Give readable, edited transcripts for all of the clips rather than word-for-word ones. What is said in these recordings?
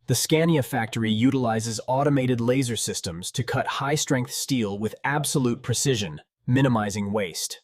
The Scania factory utilizes automated laser systems to cut high-strength steel with absolute precision, minimizing waste.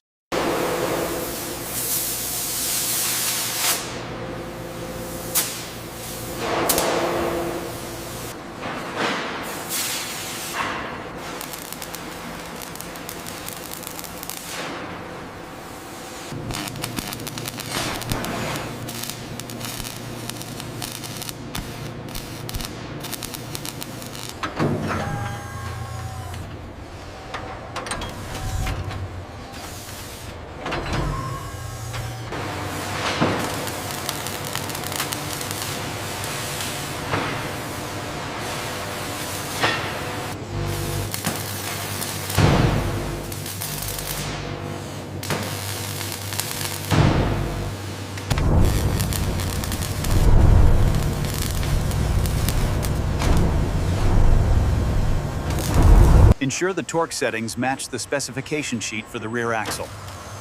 Ensure the torque settings match the specification sheet for the rear axle.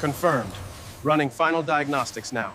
Confirmed. Running final diagnostics now.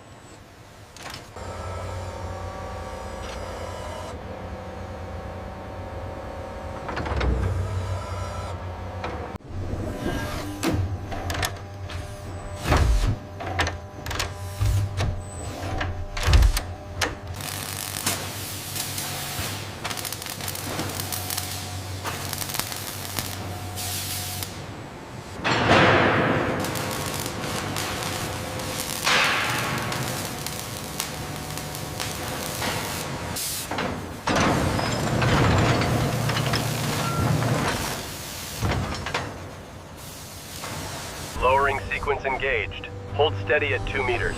Lowering sequence engaged. Hold steady at 2 meters.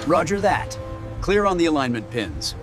Roger that. Clear on the alignment pins.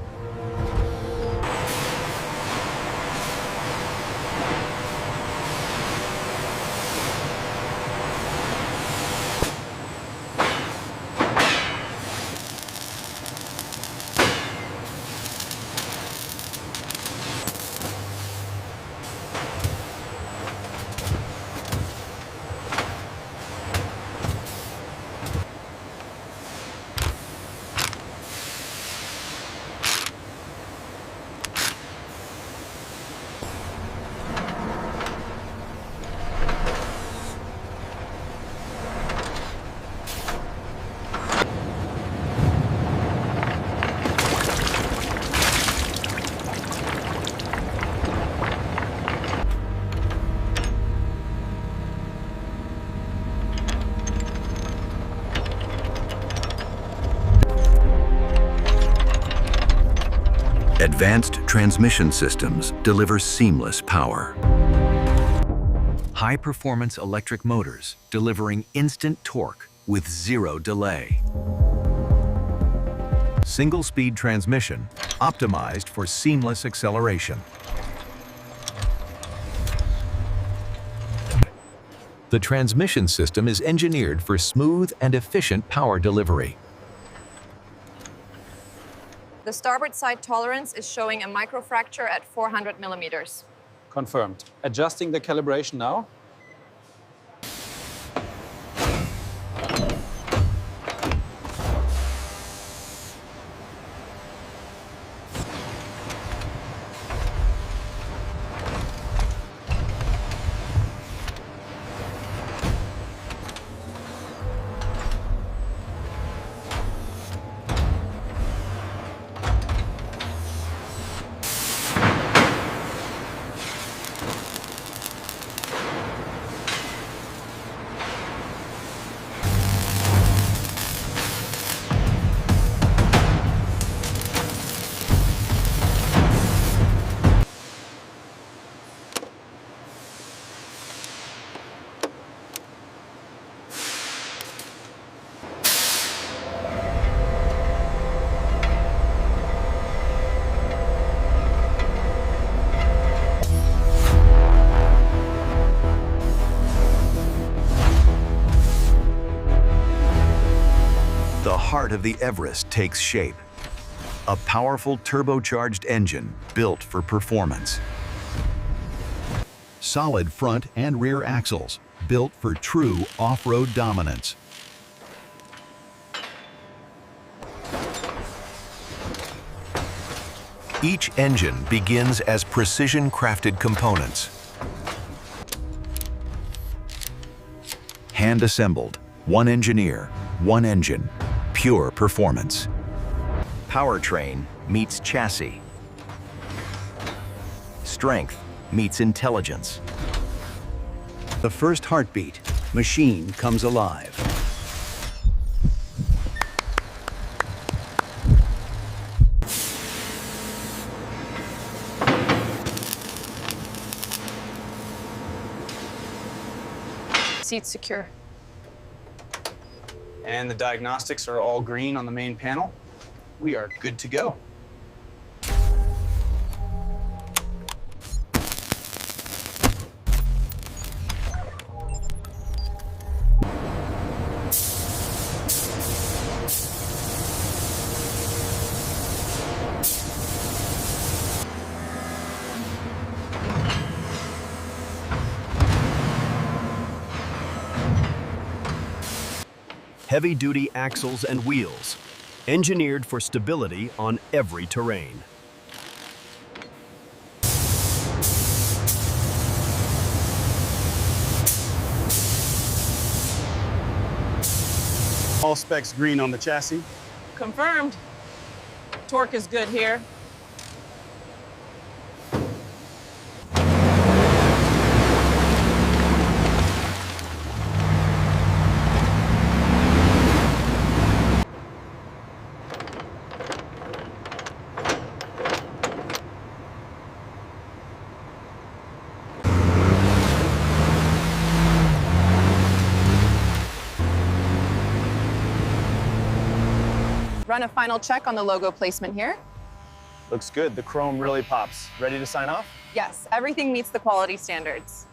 Advanced transmission systems deliver seamless power. High-performance electric motors delivering instant torque with zero delay. Single-speed transmission optimized for seamless acceleration. The transmission system is engineered for smooth and efficient power delivery. The starboard side tolerance is showing a microfracture at 400 millimeters. Confirmed. Adjusting the calibration now. The heart of the Everest takes shape. A powerful turbocharged engine built for performance. Solid front and rear axles built for true off-road dominance. Each engine begins as precision-crafted components. Hand-assembled, one engineer, one engine, pure performance. Powertrain meets chassis. Strength meets intelligence. The first heartbeat, machine comes alive. Seat secure. And the diagnostics are all green on the main panel. We are good to go. Heavy-duty axles and wheels, engineered for stability on every terrain. All specs green on the chassis. Confirmed. Torque is good here. Run a final check on the logo placement here. Looks good. The chrome really pops. Ready to sign off? Yes, everything meets the quality standards.